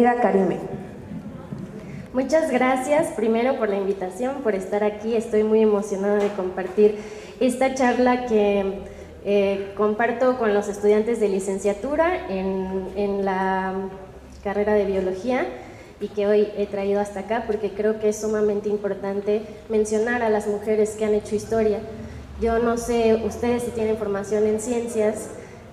amiga Karime. Muchas gracias primero por la invitación, por estar aquí. Estoy muy emocionada de compartir esta charla que comparto con los estudiantes de licenciatura en la carrera de biología y que hoy he traído hasta acá porque creo que es sumamente importante mencionar a las mujeres que han hecho historia. Yo no sé ustedes si tienen formación en ciencias,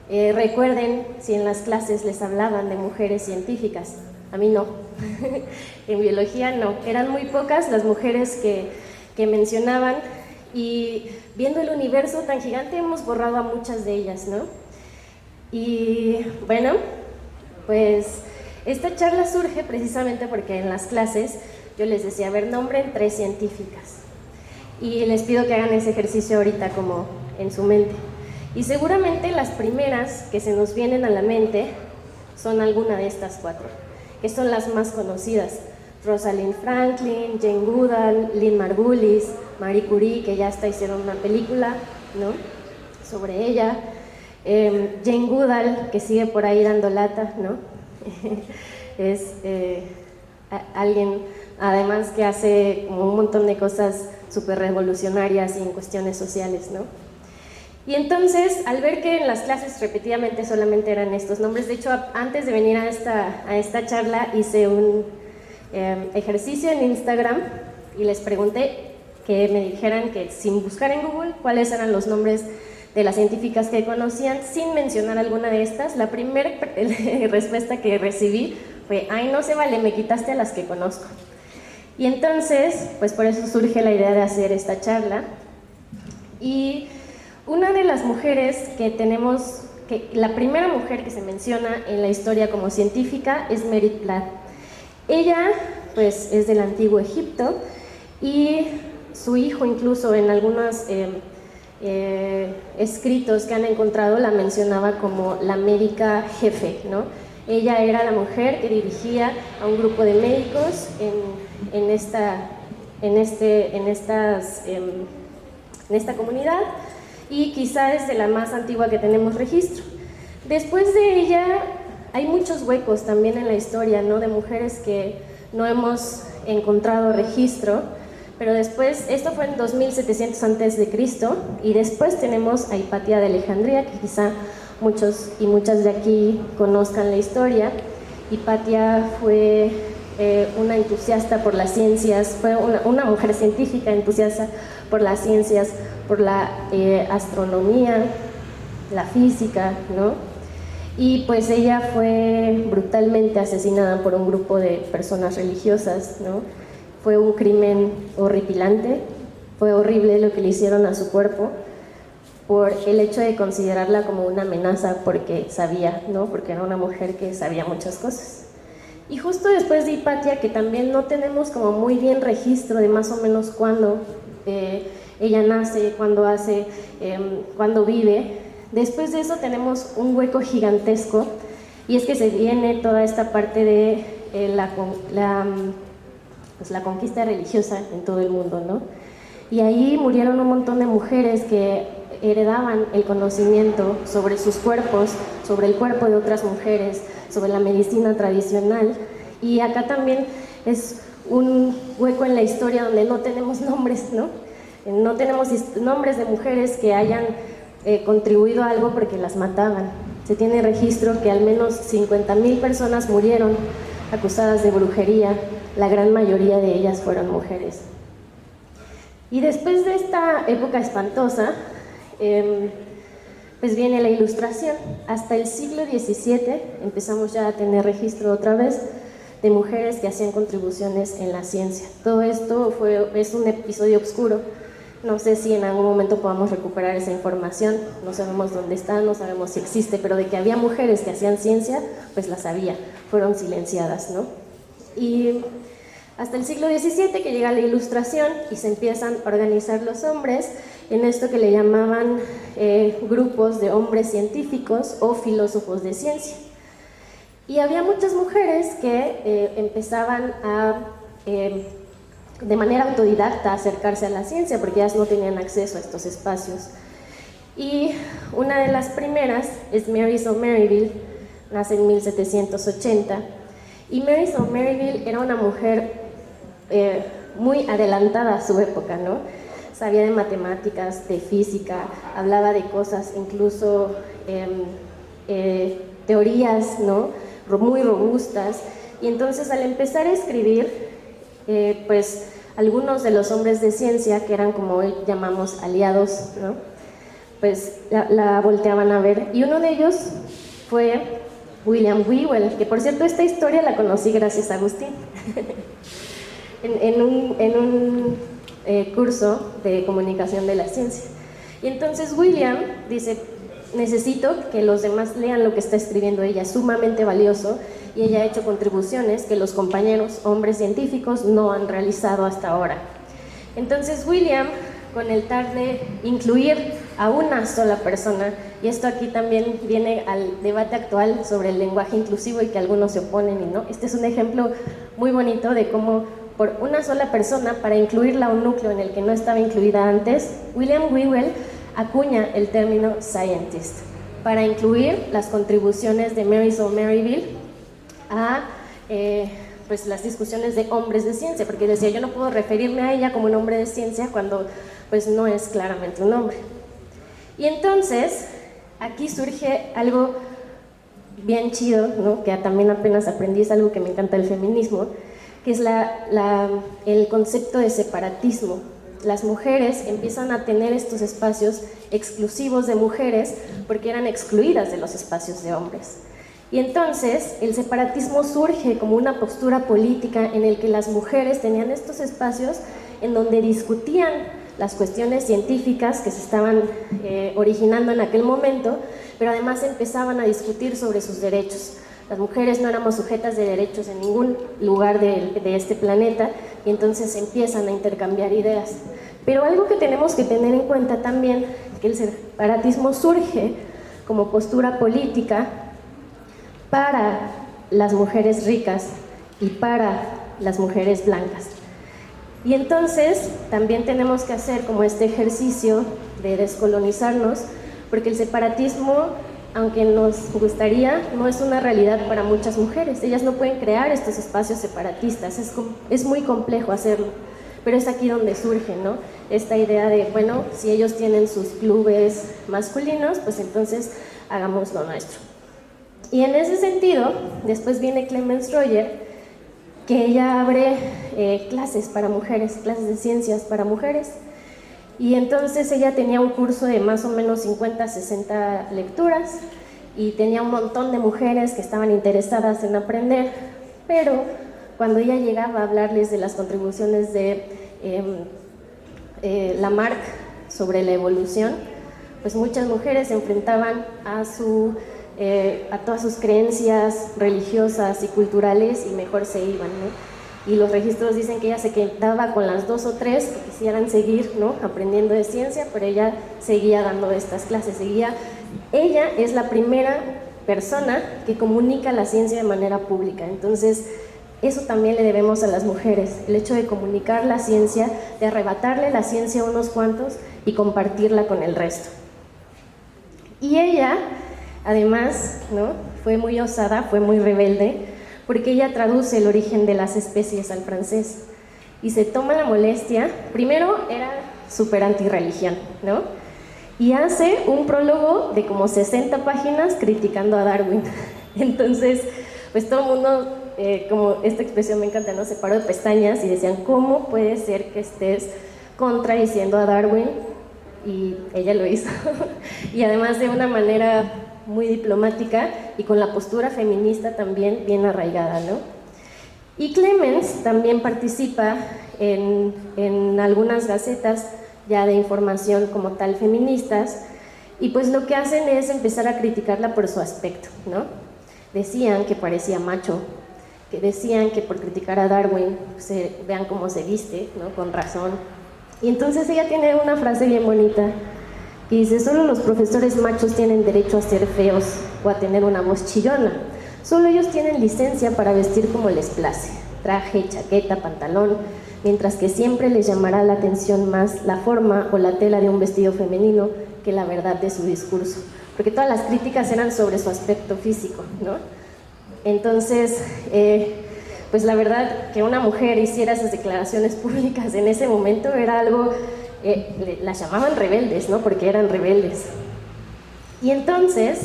recuerden si en las clases les hablaban de mujeres científicas. A mí no, en biología no, eran muy pocas las mujeres que mencionaban y viendo el universo tan gigante hemos borrado a muchas de ellas, ¿no? Y bueno, pues esta charla surge precisamente porque en las clases yo les decía, a ver, nombren 3 científicas y les pido que hagan ese ejercicio ahorita como en su mente y seguramente las primeras que se nos vienen a la mente son alguna de estas 4, que son las más conocidas: Rosalind Franklin, Jane Goodall, Lynn Margulis, Marie Curie, que ya hasta hicieron una película, ¿no?, sobre ella, Jane Goodall, que sigue por ahí dando lata, ¿no? Es alguien además que hace como un montón de cosas súper revolucionarias y en cuestiones sociales, ¿no? Y entonces, al ver que en las clases repetidamente solamente eran estos nombres, de hecho, antes de venir a esta charla hice un ejercicio en Instagram y les pregunté que me dijeran que sin buscar en Google cuáles eran los nombres de las científicas que conocían sin mencionar alguna de estas. La primera respuesta que recibí fue: ay, no se vale, me quitaste a las que conozco. Y entonces, pues por eso surge la idea de hacer esta charla. Y una de las mujeres que tenemos, la primera mujer que se menciona en la historia como científica es Merit Platt. Ella pues es del antiguo Egipto y su hijo incluso en algunos escritos que han encontrado la mencionaba como la médica jefe, ¿no? Ella era la mujer que dirigía a un grupo de médicos en esta comunidad y quizá es de la más antigua que tenemos registro. Después de ella hay muchos huecos también en la historia, ¿no?, de mujeres que no hemos encontrado registro, pero después, esto fue en 2700 a.C. y después tenemos a Hipatia de Alejandría, que quizá muchos y muchas de aquí conozcan la historia. Hipatia fue una entusiasta por las ciencias, fue una mujer científica entusiasta por las ciencias, por la astronomía, la física, ¿no? Y pues ella fue brutalmente asesinada por un grupo de personas religiosas, ¿no? Fue un crimen horripilante, fue horrible lo que le hicieron a su cuerpo por el hecho de considerarla como una amenaza porque sabía, ¿no?, porque era una mujer que sabía muchas cosas. Y justo después de Hipatia, que también no tenemos como muy bien registro de más o menos cuándo ella nace, cuándo vive, después de eso tenemos un hueco gigantesco y es que se viene toda esta parte de la conquista religiosa en todo el mundo, ¿no? Y ahí murieron un montón de mujeres que heredaban el conocimiento sobre sus cuerpos, sobre el cuerpo de otras mujeres, sobre la medicina tradicional. Y acá también es un hueco en la historia donde no tenemos nombres, ¿no? No tenemos nombres de mujeres que hayan contribuido a algo porque las mataban. Se tiene registro que al menos 50,000 personas murieron acusadas de brujería, la gran mayoría de ellas fueron mujeres. Y después de esta época espantosa, pues viene la Ilustración. Hasta el siglo XVII empezamos ya a tener registro otra vez de mujeres que hacían contribuciones en la ciencia. Todo esto es un episodio oscuro. No sé si en algún momento podamos recuperar esa información, no sabemos dónde está, no sabemos si existe, pero de que había mujeres que hacían ciencia, pues las había, fueron silenciadas, ¿no? Y hasta el siglo XVII que llega la Ilustración y se empiezan a organizar los hombres en esto que le llamaban grupos de hombres científicos o filósofos de ciencia. Y había muchas mujeres que empezaban a de manera autodidacta acercarse a la ciencia porque ellas no tenían acceso a estos espacios. Y una de las primeras es Mary Somerville, nace en 1780 Y Mary Somerville era una mujer muy adelantada a su época, ¿no? Sabía de matemáticas, de física, hablaba de cosas, incluso teorías, ¿no? Muy robustas. Y entonces al empezar a escribir, pues algunos de los hombres de ciencia, que eran como hoy llamamos aliados, ¿no? Pues la volteaban a ver. Y uno de ellos fue William Whewell, que por cierto esta historia la conocí gracias a Agustín. en un curso de comunicación de la ciencia. Y entonces William dice, necesito que los demás lean lo que está escribiendo ella, es sumamente valioso, y ella ha hecho contribuciones que los compañeros hombres científicos no han realizado hasta ahora. Entonces William, con el tal de incluir a una sola persona, y esto aquí también viene al debate actual sobre el lenguaje inclusivo y que algunos se oponen y no, este es un ejemplo muy bonito de cómo por una sola persona, para incluirla a un núcleo en el que no estaba incluida antes, William Whewell acuña el término scientist para incluir las contribuciones de Mary Somerville a pues las discusiones de hombres de ciencia, porque decía, yo no puedo referirme a ella como un hombre de ciencia cuando pues no es claramente un hombre. Y entonces aquí surge algo bien chido, ¿no? Que también apenas aprendí, es algo que me encanta del feminismo, que es el concepto de separatismo. Las mujeres empiezan a tener estos espacios exclusivos de mujeres porque eran excluidas de los espacios de hombres. Y entonces el separatismo surge como una postura política en el que las mujeres tenían estos espacios en donde discutían las cuestiones científicas que se estaban originando en aquel momento, pero además empezaban a discutir sobre sus derechos. Las mujeres no éramos sujetas de derechos en ningún lugar de este planeta y entonces empiezan a intercambiar ideas. Pero algo que tenemos que tener en cuenta también, que el separatismo surge como postura política para las mujeres ricas y para las mujeres blancas. Y entonces también tenemos que hacer como este ejercicio de descolonizarnos, porque el separatismo, aunque nos gustaría, no es una realidad para muchas mujeres. Ellas no pueden crear estos espacios separatistas, es muy complejo hacerlo, pero es aquí donde surge, ¿no? Esta idea de, bueno, si ellos tienen sus clubes masculinos, pues entonces hagamos lo nuestro. Y en ese sentido, después viene Clemence Roger, que ella abre clases para mujeres, clases de ciencias para mujeres, y entonces ella tenía un curso de más o menos 50, 60 lecturas y tenía un montón de mujeres que estaban interesadas en aprender, pero cuando ella llegaba a hablarles de las contribuciones de Lamarck sobre la evolución, pues muchas mujeres se enfrentaban a todas sus creencias religiosas y culturales y mejor se iban, ¿no? Y los registros dicen que ella se quedaba con las 2 o 3 que quisieran seguir, ¿no?, aprendiendo de ciencia, pero ella seguía dando estas clases, ella es la primera persona que comunica la ciencia de manera pública. Entonces eso también le debemos a las mujeres, el hecho de comunicar la ciencia, de arrebatarle la ciencia a unos cuantos y compartirla con el resto. Y ella, además, ¿no?, fue muy osada, fue muy rebelde, porque ella traduce el origen de las especies al francés y se toma la molestia. Primero era súper antirreligión, ¿no? Y hace un prólogo de como 60 páginas criticando a Darwin. Entonces, pues todo el mundo, como esta expresión me encanta, ¿no?, se paró de pestañas y decían, ¿cómo puede ser que estés contradiciendo a Darwin? Y ella lo hizo. Y además de una manera muy diplomática y con la postura feminista también bien arraigada, ¿no? Y Clemence también participa en algunas gacetas ya de información como tal feministas, y pues lo que hacen es empezar a criticarla por su aspecto, ¿no? Decían que parecía macho, que decían que por criticar a Darwin vean cómo se viste, ¿no?, con razón. Y entonces ella tiene una frase bien bonita que dice, solo los profesores machos tienen derecho a ser feos o a tener una voz chillona. Solo ellos tienen licencia para vestir como les place, traje, chaqueta, pantalón, mientras que siempre les llamará la atención más la forma o la tela de un vestido femenino que la verdad de su discurso. Porque todas las críticas eran sobre su aspecto físico, ¿no? Entonces, pues la verdad que una mujer hiciera esas declaraciones públicas en ese momento era algo, las llamaban rebeldes, ¿no? Porque eran rebeldes. Y entonces,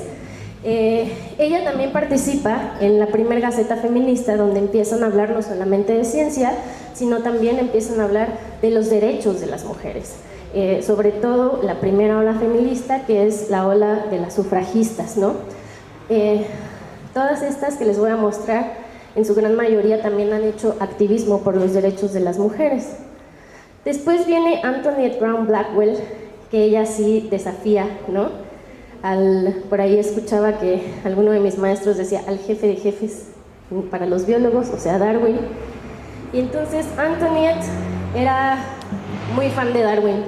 ella también participa en la primera Gaceta Feminista, donde empiezan a hablar no solamente de ciencia, sino también empiezan a hablar de los derechos de las mujeres. Sobre todo la primera ola feminista, que es la ola de las sufragistas, ¿no? Todas estas que les voy a mostrar, en su gran mayoría también han hecho activismo por los derechos de las mujeres. Después viene Antoinette Brown Blackwell, que ella sí desafía, ¿no? Por ahí escuchaba que alguno de mis maestros decía al jefe de jefes para los biólogos, o sea, Darwin. Y entonces Antoinette era muy fan de Darwin,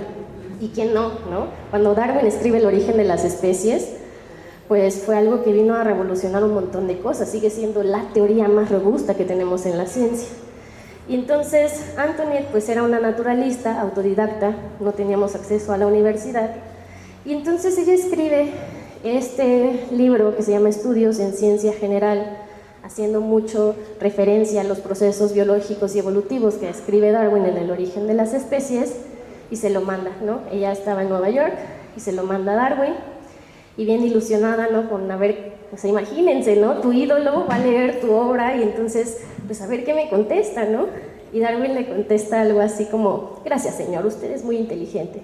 y quién no, ¿no? Cuando Darwin escribe El origen de las especies, pues fue algo que vino a revolucionar un montón de cosas, sigue siendo la teoría más robusta que tenemos en la ciencia. Y entonces Antoinette pues era una naturalista, autodidacta, no teníamos acceso a la universidad, y entonces ella escribe este libro que se llama Estudios en Ciencia General, haciendo mucho referencia a los procesos biológicos y evolutivos que escribe Darwin en El origen de las especies, y se lo manda, ¿no? Ella estaba en Nueva York y se lo manda a Darwin, y bien ilusionada, ¿no? Con a ver, pues imagínense, ¿no? Tu ídolo va a leer tu obra y entonces, pues a ver qué me contesta, ¿no? Y Darwin le contesta algo así como, gracias señor, usted es muy inteligente.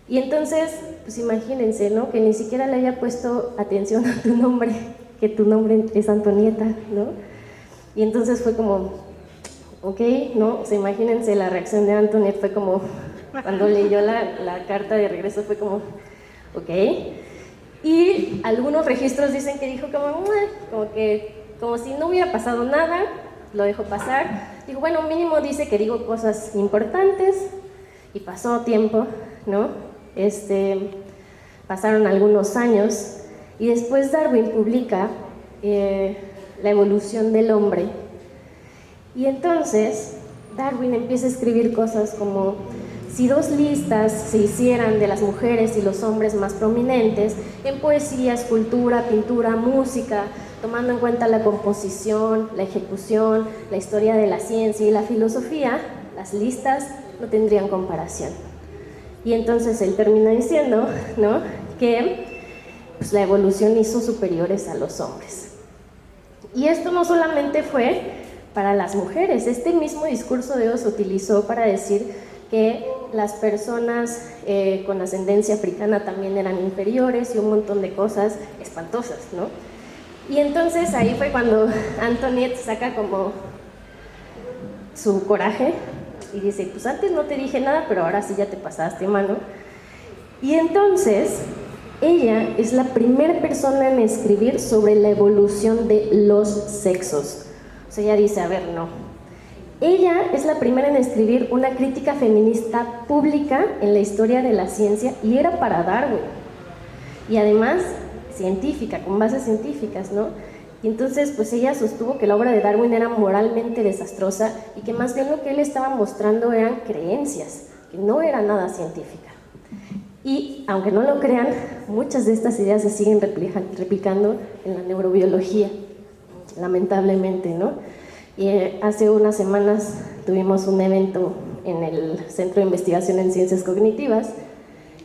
Y entonces, pues imagínense, ¿no? Que ni siquiera le haya puesto atención a tu nombre, que tu nombre es Antonieta, ¿no? Y entonces fue como, ok, ¿no? O sea, imagínense la reacción de Antoinette, fue como, cuando leyó la carta de regreso fue como, ok. Y algunos registros dicen que dijo como si no hubiera pasado nada, lo dejó pasar. Dijo, bueno, mínimo dice que digo cosas importantes, y pasó tiempo, ¿no? Pasaron algunos años, y después Darwin publica La evolución del hombre. Y entonces Darwin empieza a escribir cosas como, si dos listas se hicieran de las mujeres y los hombres más prominentes en poesía, escultura, pintura, música, tomando en cuenta la composición, la ejecución, la historia de la ciencia y la filosofía, las listas no tendrían comparación. Y entonces él termina diciendo, ¿no?, que pues, la evolución hizo superiores a los hombres. Y esto no solamente fue para las mujeres, este mismo discurso de se utilizó para decir que las personas con ascendencia africana también eran inferiores y un montón de cosas espantosas, ¿no? Y entonces ahí fue cuando Antoinette saca como su coraje y dice, pues antes no te dije nada, pero ahora sí ya te pasaste, mano. Y entonces ella es la primera persona en escribir sobre la evolución de los sexos. O sea, ella dice, a ver, no. Ella es la primera en escribir una crítica feminista pública en la historia de la ciencia, y era para Darwin. Y además, científica, con bases científicas, ¿no? Y entonces, pues ella sostuvo que la obra de Darwin era moralmente desastrosa y que más bien lo que él estaba mostrando eran creencias, que no era nada científica. Y, aunque no lo crean, muchas de estas ideas se siguen replicando en la neurobiología, lamentablemente, ¿no? Y hace unas semanas tuvimos un evento en el Centro de Investigación en Ciencias Cognitivas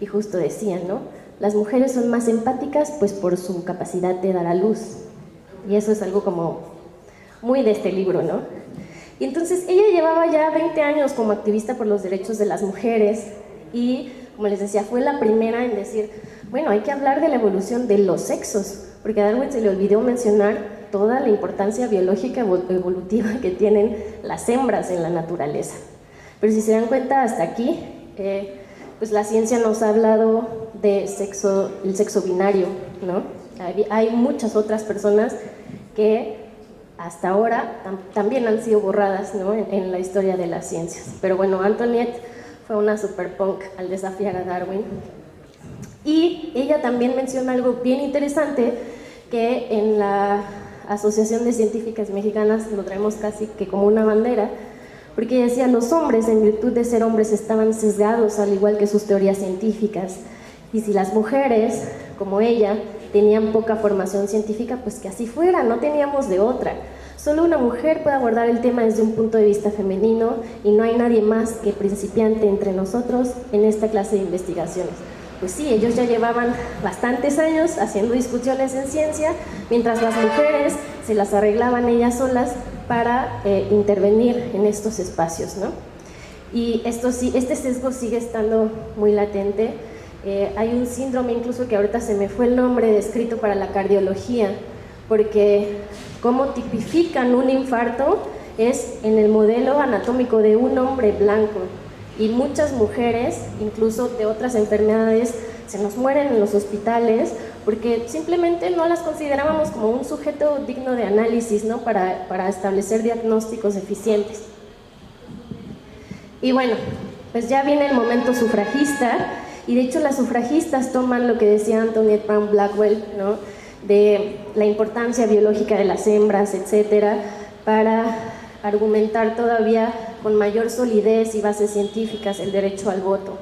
y justo decían, ¿no?, las mujeres son más empáticas pues por su capacidad de dar a luz. Y eso es algo como muy de este libro, ¿no? Y entonces ella llevaba ya 20 años como activista por los derechos de las mujeres y, como les decía, fue la primera en decir, bueno, hay que hablar de la evolución de los sexos, porque a Darwin se le olvidó mencionar toda la importancia biológica evolutiva que tienen las hembras en la naturaleza. Pero si se dan cuenta, hasta aquí, pues la ciencia nos ha hablado de el sexo binario, ¿no? Hay muchas otras personas que hasta ahora también han sido borradas, ¿no?, en la historia de las ciencias. Pero bueno, Antoinette fue una superpunk al desafiar a Darwin. Y ella también menciona algo bien interesante que en la Asociación de Científicas Mexicanas lo traemos casi que como una bandera, porque ella decía, los hombres, en virtud de ser hombres, estaban sesgados al igual que sus teorías científicas, y si las mujeres, como ella, tenían poca formación científica, pues que así fuera, no teníamos de otra. Solo una mujer puede abordar el tema desde un punto de vista femenino y no hay nadie más que principiante entre nosotros en esta clase de investigaciones. Pues sí, ellos ya llevaban bastantes años haciendo discusiones en ciencia, mientras las mujeres se las arreglaban ellas solas para intervenir en estos espacios, ¿no? Y esto sí, este sesgo sigue estando muy latente. Hay un síndrome incluso que ahorita se me fue el nombre descrito para la cardiología, porque cómo tipifican un infarto es en el modelo anatómico de un hombre blanco, y muchas mujeres, incluso de otras enfermedades, se nos mueren en los hospitales porque simplemente no las considerábamos como un sujeto digno de análisis, ¿no? para establecer diagnósticos eficientes. Y bueno, pues ya viene el momento sufragista, y de hecho las sufragistas toman lo que decía Antoinette Brown Blackwell, ¿no? De la importancia biológica de las hembras, etcétera, para argumentar todavía con mayor solidez y bases científicas el derecho al voto.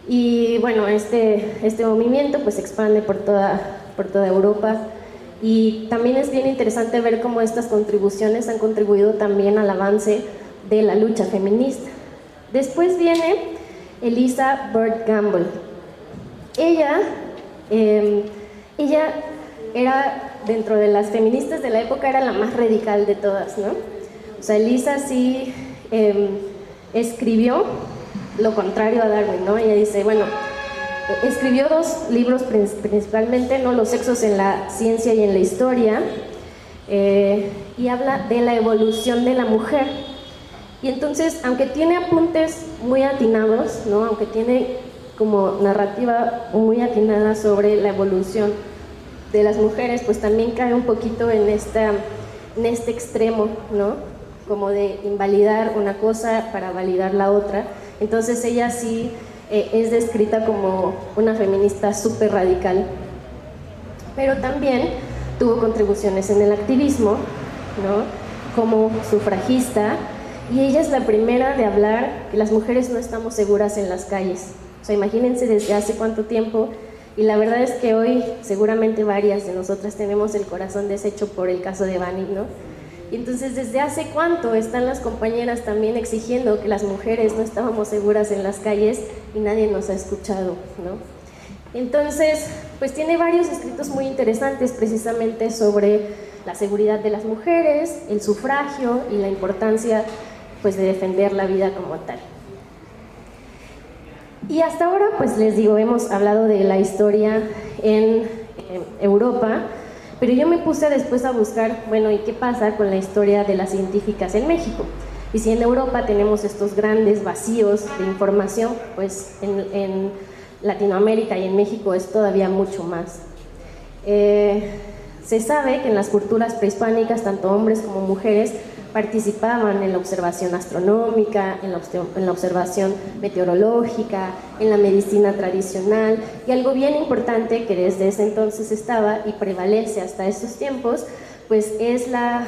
Y bueno, este movimiento pues se expande por toda Europa, y también es bien interesante ver cómo estas contribuciones han contribuido también al avance de la lucha feminista. Después viene Eliza Bird Gamble. Ella era, dentro de las feministas de la época, era la más radical de todas, ¿no? O sea, Eliza sí escribió lo contrario a Darwin, ¿no? Ella dice, bueno, escribió 2 libros principalmente, ¿no? Los sexos en la ciencia y en la historia, y habla de la evolución de la mujer. Y entonces, aunque tiene apuntes muy atinados, ¿no? Aunque tiene como narrativa muy atinada sobre la evolución de las mujeres, pues también cae un poquito en este extremo, ¿no? Como de invalidar una cosa para validar la otra. Entonces ella sí es descrita como una feminista súper radical, pero también tuvo contribuciones en el activismo, ¿no? Como sufragista, y ella es la primera de hablar que las mujeres no estamos seguras en las calles. O sea, imagínense desde hace cuánto tiempo. Y la verdad es que hoy seguramente varias de nosotras tenemos el corazón deshecho por el caso de Bani, ¿no? Y entonces, ¿desde hace cuánto están las compañeras también exigiendo que las mujeres no estábamos seguras en las calles y nadie nos ha escuchado, ¿no? Entonces, pues tiene varios escritos muy interesantes precisamente sobre la seguridad de las mujeres, el sufragio y la importancia, pues, de defender la vida como tal. Y hasta ahora, pues les digo, hemos hablado de la historia en Europa, pero yo me puse después a buscar, bueno, ¿y qué pasa con la historia de las científicas en México? Y si en Europa tenemos estos grandes vacíos de información, pues en Latinoamérica y en México es todavía mucho más. Se sabe que en las culturas prehispánicas, tanto hombres como mujeres participaban en la observación astronómica, en la observación meteorológica, en la medicina tradicional, y algo bien importante que desde ese entonces estaba y prevalece hasta estos tiempos, pues es la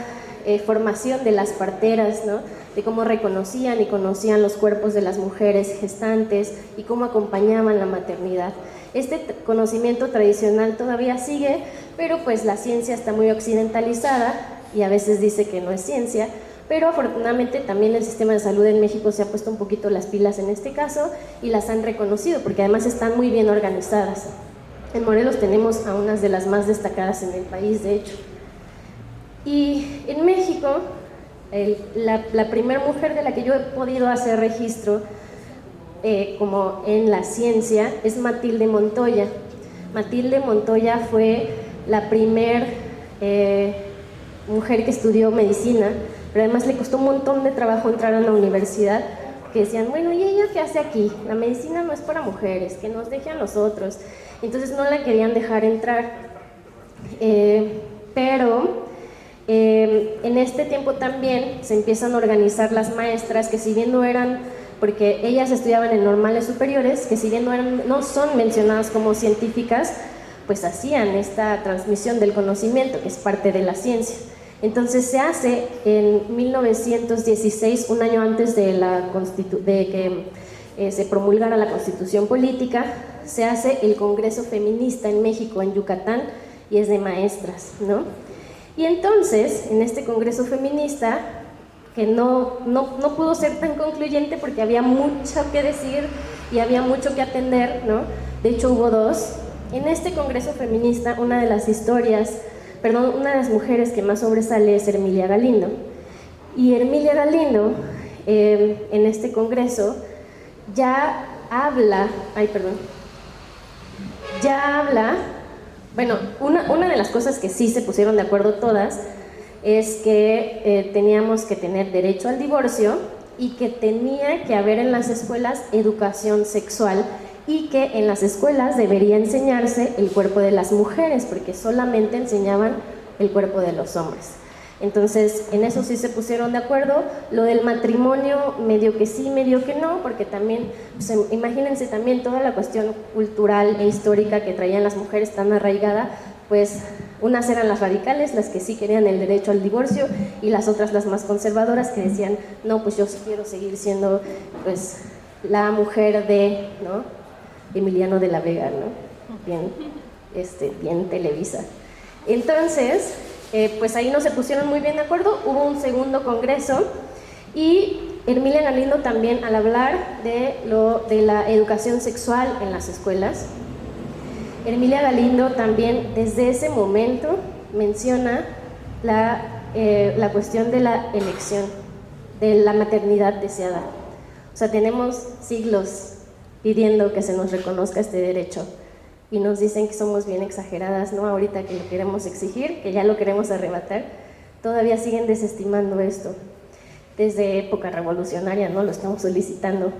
formación de las parteras, ¿no? De cómo reconocían y conocían los cuerpos de las mujeres gestantes y cómo acompañaban la maternidad. Este conocimiento tradicional todavía sigue, pero pues la ciencia está muy occidentalizada y a veces dice que no es ciencia, pero afortunadamente también el sistema de salud en México se ha puesto un poquito las pilas en este caso y las han reconocido, porque además están muy bien organizadas. En Morelos tenemos a unas de las más destacadas en el país, de hecho. Y en México, la primera mujer de la que yo he podido hacer registro como en la ciencia es Matilde Montoya. Matilde Montoya fue la primer mujer que estudió medicina, pero además le costó un montón de trabajo entrar a la universidad, que decían, bueno, ¿y ella qué hace aquí? La medicina no es para mujeres, que nos deje a nosotros. Entonces no la querían dejar entrar, pero en este tiempo también se empiezan a organizar las maestras, que si bien no eran, porque ellas estudiaban en normales superiores, que si bien no son mencionadas como científicas, pues hacían esta transmisión del conocimiento, que es parte de la ciencia. Entonces se hace en 1916, un año antes de que se promulgara la Constitución Política, se hace el Congreso Feminista en México, en Yucatán, y es de maestras, ¿no? Y entonces, en este congreso feminista, que no pudo ser tan concluyente porque había mucho que decir y había mucho que atender, ¿no? De hecho, hubo dos. En este congreso feminista, una de las mujeres que más sobresale es Hermilia Galindo. Y Hermilia Galindo, en este congreso, bueno, una de las cosas que sí se pusieron de acuerdo todas es que teníamos que tener derecho al divorcio y que tenía que haber en las escuelas educación sexual y que en las escuelas debería enseñarse el cuerpo de las mujeres, porque solamente enseñaban el cuerpo de los hombres. Entonces, en eso sí se pusieron de acuerdo. Lo del matrimonio, medio que sí, medio que no, porque también, pues, imagínense también toda la cuestión cultural e histórica que traían las mujeres tan arraigada, pues unas eran las radicales, las que sí querían el derecho al divorcio, y las otras las más conservadoras que decían, no, pues yo sí quiero seguir siendo, pues, la mujer de, ¿no?, Emiliano de la Vega, ¿no? Bien Televisa. Entonces, pues ahí no se pusieron muy bien de acuerdo, hubo un segundo congreso y Hermilia Galindo también, al hablar de la educación sexual en las escuelas, Hermilia Galindo también desde ese momento menciona la cuestión de la elección, de la maternidad deseada. O sea, tenemos siglos pidiendo que se nos reconozca este derecho y nos dicen que somos bien exageradas, ¿no? Ahorita que lo queremos exigir, que ya lo queremos arrebatar, todavía siguen desestimando esto. Desde época revolucionaria, ¿no?, lo estamos solicitando.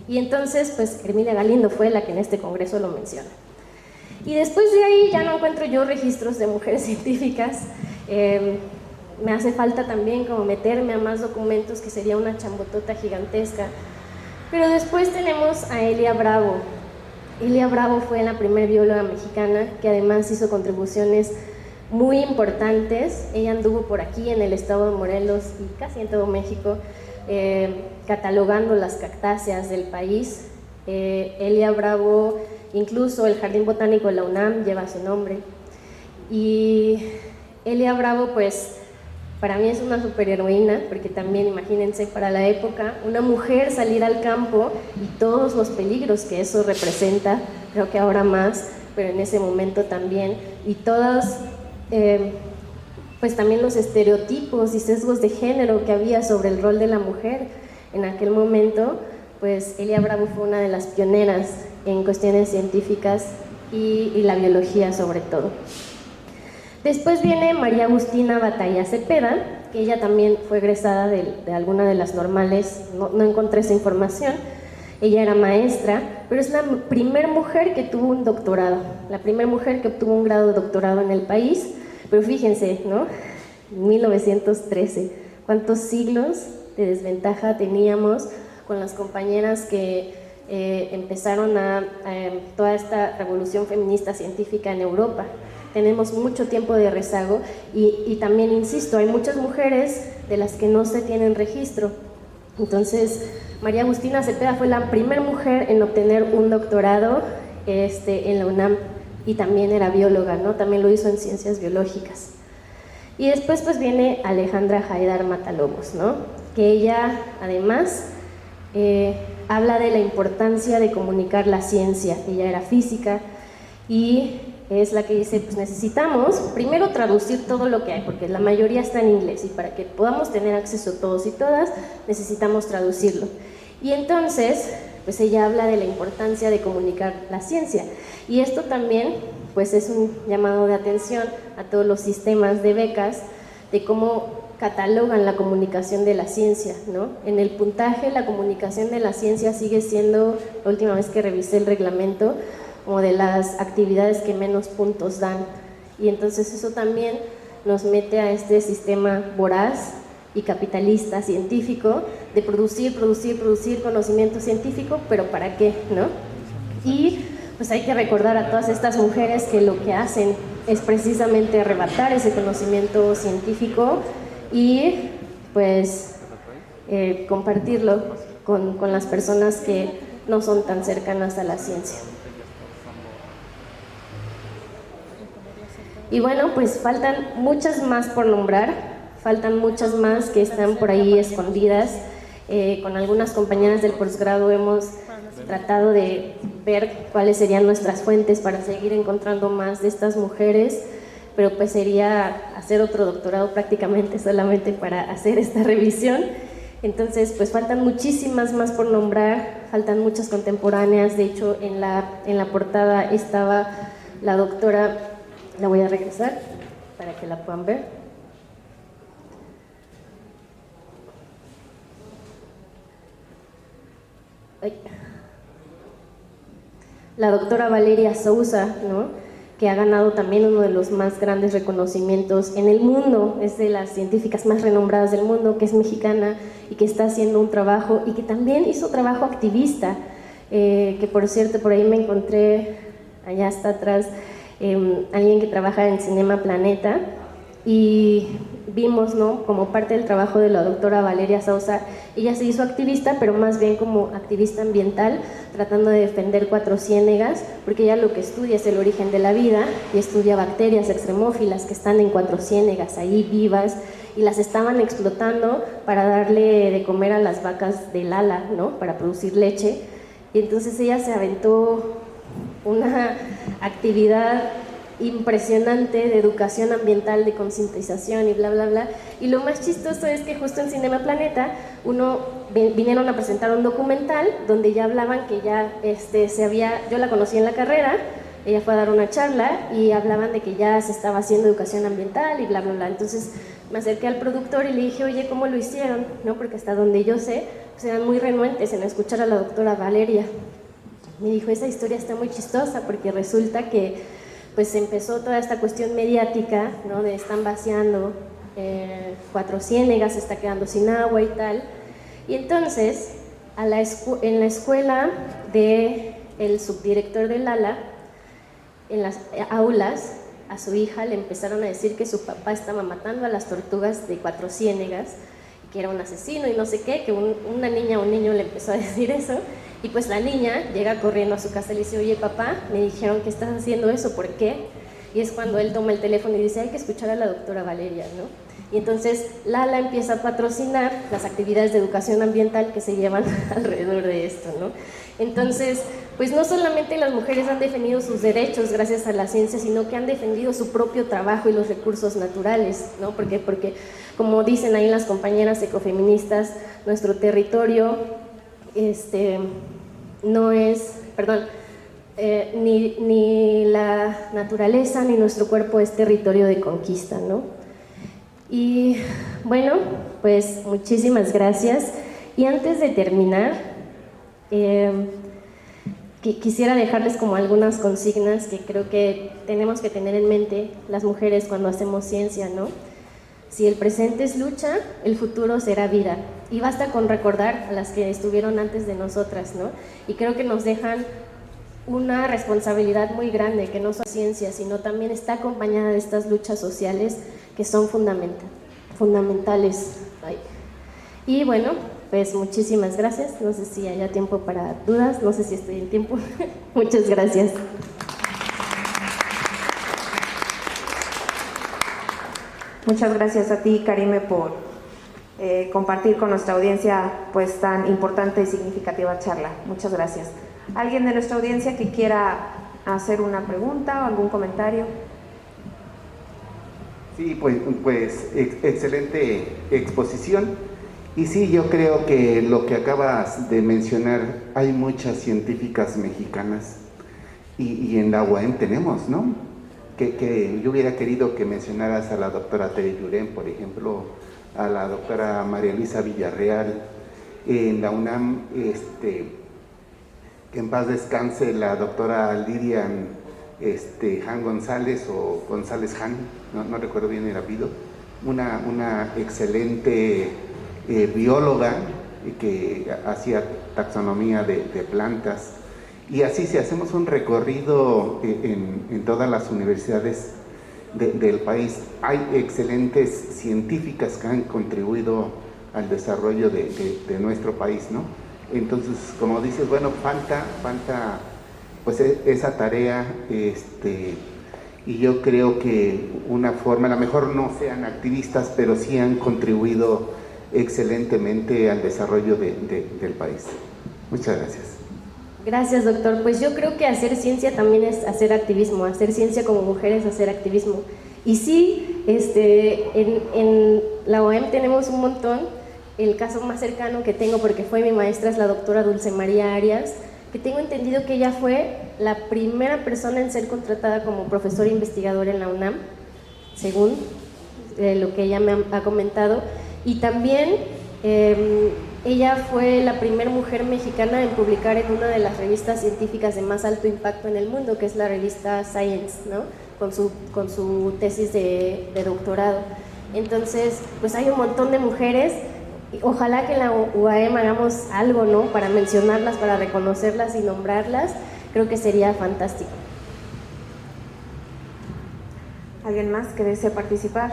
Y entonces, pues, Hermilia Galindo fue la que en este congreso lo menciona. Y después de ahí ya no encuentro yo registros de mujeres científicas. Me hace falta también como meterme a más documentos, que sería una chambotota gigantesca. Pero después tenemos a Elia Bravo. Elia Bravo fue la primera bióloga mexicana que además hizo contribuciones muy importantes. Ella anduvo por aquí en el estado de Morelos y casi en todo México, catalogando las cactáceas del país. Elia Bravo, incluso el Jardín Botánico de la UNAM lleva su nombre. Y Elia Bravo, pues, para mí es una superheroína, porque también, imagínense, para la época, una mujer salir al campo y todos los peligros que eso representa, creo que ahora más, pero en ese momento también, y todos, pues también los estereotipos y sesgos de género que había sobre el rol de la mujer en aquel momento, pues Elia Bravo fue una de las pioneras en cuestiones científicas y la biología sobre todo. Después viene María Agustina Batalla Cepeda, que ella también fue egresada de alguna de las normales, no encontré esa información. Ella era maestra, pero es la primera mujer que tuvo un doctorado, la primera mujer que obtuvo un grado de doctorado en el país. Pero fíjense, ¿no? 1913, ¿cuántos siglos de desventaja teníamos con las compañeras que empezaron toda esta revolución feminista científica en Europa? Tenemos mucho tiempo de rezago y también, insisto, hay muchas mujeres de las que no se tienen registro. Entonces, María Agustina Cepeda fue la primera mujer en obtener un doctorado en la UNAM y también era bióloga, ¿no? También lo hizo en ciencias biológicas. Y después pues viene Alejandra Haidar Matalobos, ¿no? Que ella además habla de la importancia de comunicar la ciencia. Ella era física y es la que dice, pues necesitamos primero traducir todo lo que hay, porque la mayoría está en inglés y para que podamos tener acceso todos y todas, necesitamos traducirlo. Y entonces, pues ella habla de la importancia de comunicar la ciencia. Y esto también, pues es un llamado de atención a todos los sistemas de becas, de cómo catalogan la comunicación de la ciencia, ¿no? En el puntaje, la comunicación de la ciencia sigue siendo, la última vez que revisé el reglamento, como de las actividades que menos puntos dan. Y entonces eso también nos mete a este sistema voraz y capitalista científico de producir conocimiento científico, pero ¿para qué, no? Y pues hay que recordar a todas estas mujeres que lo que hacen es precisamente arrebatar ese conocimiento científico y pues compartirlo con las personas que no son tan cercanas a la ciencia. Y bueno, pues faltan muchas más por nombrar, faltan muchas más que están por ahí escondidas. Con algunas compañeras del posgrado hemos tratado de ver cuáles serían nuestras fuentes para seguir encontrando más de estas mujeres, pero pues sería hacer otro doctorado prácticamente solamente para hacer esta revisión. Entonces pues faltan muchísimas más por nombrar, faltan muchas contemporáneas. De hecho en la portada estaba la doctora, la voy a regresar para que la puedan ver. La doctora Valeria Sousa, ¿no?, que ha ganado también uno de los más grandes reconocimientos en el mundo, es de las científicas más renombradas del mundo, que es mexicana y que está haciendo un trabajo y que también hizo trabajo activista, que por cierto por ahí me encontré, allá está atrás, alguien que trabaja en Cinema Planeta, y vimos, ¿no?, como parte del trabajo de la doctora Valeria Sousa, ella se hizo activista, pero más bien como activista ambiental, tratando de defender Cuatro Ciénegas, porque ella lo que estudia es el origen de la vida y estudia bacterias extremófilas que están en Cuatro Ciénegas, ahí vivas, y las estaban explotando para darle de comer a las vacas del ala, ¿no?, para producir leche. Y entonces ella se aventó una actividad impresionante de educación ambiental, de concientización y bla, bla, bla. Y lo más chistoso es que justo en Cinema Planeta vinieron a presentar un documental donde ya hablaban que ya yo la conocí en la carrera, ella fue a dar una charla y hablaban de que ya se estaba haciendo educación ambiental y bla, bla, bla. Entonces me acerqué al productor y le dije, oye, ¿cómo lo hicieron? ¿No? Porque hasta donde yo sé, pues eran muy renuentes en escuchar a la doctora Valeria. Me dijo, esa historia está muy chistosa porque resulta que pues empezó toda esta cuestión mediática, ¿no?, de están vaciando Cuatro Ciénegas, se está quedando sin agua y tal. Y entonces en la escuela del subdirector del ALA, en las aulas, a su hija le empezaron a decir que su papá estaba matando a las tortugas de Cuatro Ciénegas, que era un asesino y no sé qué, que una niña o un niño le empezó a decir eso. Y pues la niña llega corriendo a su casa y le dice, oye papá, me dijeron que estás haciendo eso, ¿por qué? Y es cuando él toma el teléfono y dice, hay que escuchar a la doctora Valeria, ¿no? Y entonces Lala empieza a patrocinar las actividades de educación ambiental que se llevan alrededor de esto, ¿no? Entonces, pues no solamente las mujeres han defendido sus derechos gracias a la ciencia, sino que han defendido su propio trabajo y los recursos naturales, ¿no? Porque como dicen ahí las compañeras ecofeministas, nuestro territorio no es, ni la naturaleza ni nuestro cuerpo es territorio de conquista, ¿no? Y bueno, pues muchísimas gracias. Y antes de terminar, quisiera dejarles como algunas consignas que creo que tenemos que tener en mente las mujeres cuando hacemos ciencia, ¿no? Si el presente es lucha, el futuro será vida. Y basta con recordar a las que estuvieron antes de nosotras, ¿no? Y creo que nos dejan una responsabilidad muy grande, que no solo ciencia, sino también está acompañada de estas luchas sociales que son fundamentales. Y bueno, pues muchísimas gracias. No sé si haya tiempo para dudas, no sé si estoy en tiempo. Muchas gracias. Muchas gracias a ti, Karime, por compartir con nuestra audiencia pues tan importante y significativa charla. Muchas gracias. ¿Alguien de nuestra audiencia que quiera hacer una pregunta o algún comentario? Sí, pues excelente exposición. Y sí, yo creo que lo que acabas de mencionar, hay muchas científicas mexicanas y en la UAM tenemos, ¿no? Que yo hubiera querido que mencionaras a la doctora Tere Llurén, por ejemplo, a la doctora María Luisa Villarreal, en la UNAM, que en paz descanse la doctora Lirian Han González o González Han, no recuerdo bien el apellido, una excelente bióloga que hacía taxonomía de plantas. Y así, si hacemos un recorrido en todas las universidades del país, hay excelentes científicas que han contribuido al desarrollo de nuestro país, ¿no? Entonces, como dices, bueno, falta pues esa tarea, y yo creo que una forma, a lo mejor no sean activistas, pero sí han contribuido excelentemente al desarrollo del país. Muchas gracias. Gracias, doctor. Pues yo creo que hacer ciencia también es hacer activismo, hacer ciencia como mujeres, hacer activismo. Y sí, en la UAM tenemos un montón. El caso más cercano que tengo, porque fue mi maestra, es la doctora Dulce María Arias, que tengo entendido que ella fue la primera persona en ser contratada como profesora investigadora en la UNAM, según lo que ella me ha comentado. Y también ella fue la primera mujer mexicana en publicar en una de las revistas científicas de más alto impacto en el mundo, que es la revista Science, ¿no? Con su tesis de doctorado. Entonces, pues hay un montón de mujeres. Ojalá que en la UAM hagamos algo, ¿no? Para mencionarlas, para reconocerlas y nombrarlas. Creo que sería fantástico. ¿Alguien más que desee participar?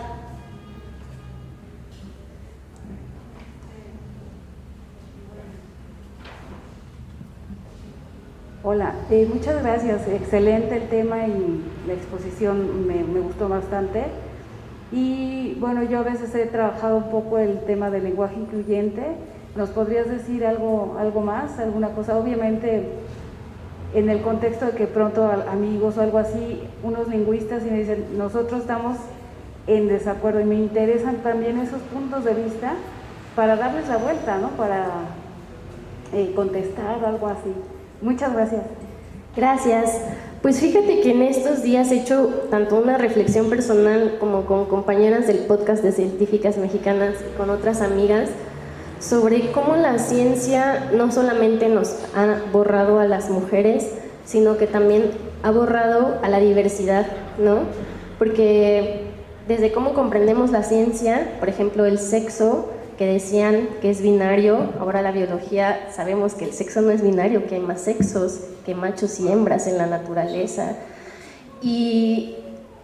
Hola, muchas gracias. Excelente el tema y la exposición me gustó bastante. Y bueno, yo a veces he trabajado un poco el tema del lenguaje incluyente. ¿Nos podrías decir algo más, alguna cosa? Obviamente, en el contexto de que pronto amigos o algo así, unos lingüistas y me dicen, nosotros estamos en desacuerdo, y me interesan también esos puntos de vista para darles la vuelta, ¿no? Para contestar algo así. Muchas gracias. Gracias. Pues fíjate que en estos días he hecho tanto una reflexión personal como con compañeras del podcast de Científicas Mexicanas y con otras amigas sobre cómo la ciencia no solamente nos ha borrado a las mujeres, sino que también ha borrado a la diversidad, ¿no? Porque desde cómo comprendemos la ciencia, por ejemplo, el sexo, que decían que es binario, ahora la biología sabemos que el sexo no es binario, que hay más sexos, que machos y hembras en la naturaleza. Y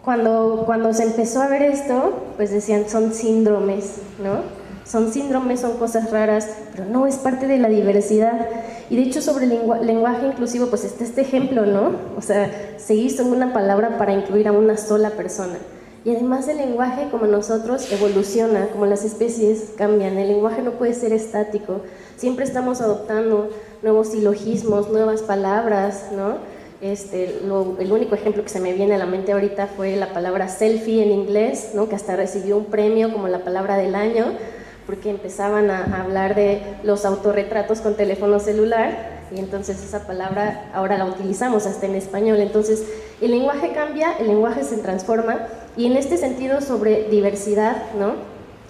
cuando se empezó a ver esto, pues decían, son síndromes, ¿no? Son síndromes, son cosas raras, pero no, es parte de la diversidad. Y de hecho sobre el lenguaje inclusivo, pues está este ejemplo, ¿no? O sea, se hizo una palabra para incluir a una sola persona. Y además el lenguaje, como nosotros, evoluciona, como las especies cambian. El lenguaje no puede ser estático. Siempre estamos adoptando nuevos silogismos, nuevas palabras, ¿no? El único ejemplo que se me viene a la mente ahorita fue la palabra selfie en inglés, ¿no? Que hasta recibió un premio como la palabra del año, porque empezaban a hablar de los autorretratos con teléfono celular, y entonces esa palabra ahora la utilizamos hasta en español. Entonces el lenguaje cambia, el lenguaje se transforma, y en este sentido sobre diversidad, ¿no?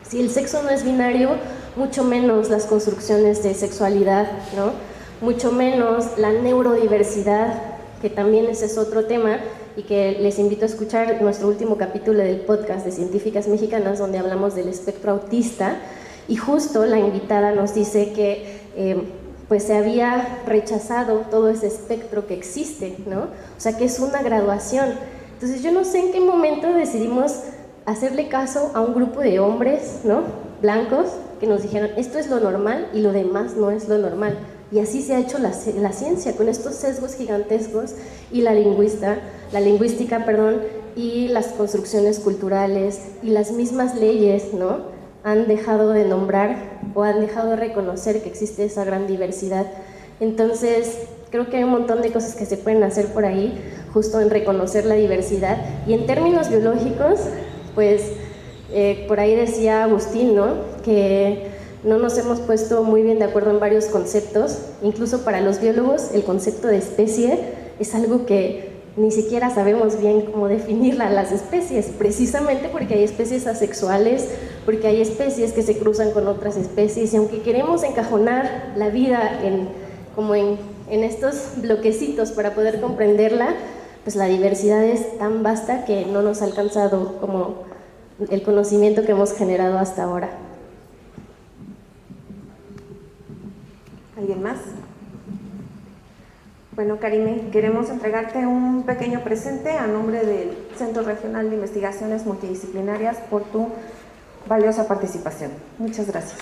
Si el sexo no es binario, mucho menos las construcciones de sexualidad, ¿no? Mucho menos la neurodiversidad, que también ese es otro tema, y que les invito a escuchar nuestro último capítulo del podcast de Científicas Mexicanas, donde hablamos del espectro autista, y justo la invitada nos dice que pues se había rechazado todo ese espectro que existe, ¿no? O sea, que es una graduación. Entonces yo no sé en qué momento decidimos hacerle caso a un grupo de hombres, ¿no? Blancos, que nos dijeron, esto es lo normal y lo demás no es lo normal. Y así se ha hecho la ciencia, con estos sesgos gigantescos, y la lingüística, y las construcciones culturales y las mismas leyes, ¿no? Han dejado de nombrar o han dejado de reconocer que existe esa gran diversidad. Entonces, creo que hay un montón de cosas que se pueden hacer por ahí, justo en reconocer la diversidad. Y en términos biológicos, pues por ahí decía Agustín, ¿no? Que no nos hemos puesto muy bien de acuerdo en varios conceptos. Incluso para los biólogos, el concepto de especie es algo que ni siquiera sabemos bien cómo definirla, las especies, precisamente porque hay especies asexuales, porque hay especies que se cruzan con otras especies, y aunque queremos encajonar la vida en estos bloquecitos para poder comprenderla, pues la diversidad es tan vasta que no nos ha alcanzado como el conocimiento que hemos generado hasta ahora. ¿Alguien más? Bueno, Karime, queremos entregarte un pequeño presente a nombre del Centro Regional de Investigaciones Multidisciplinarias por tu valiosa participación. Muchas gracias.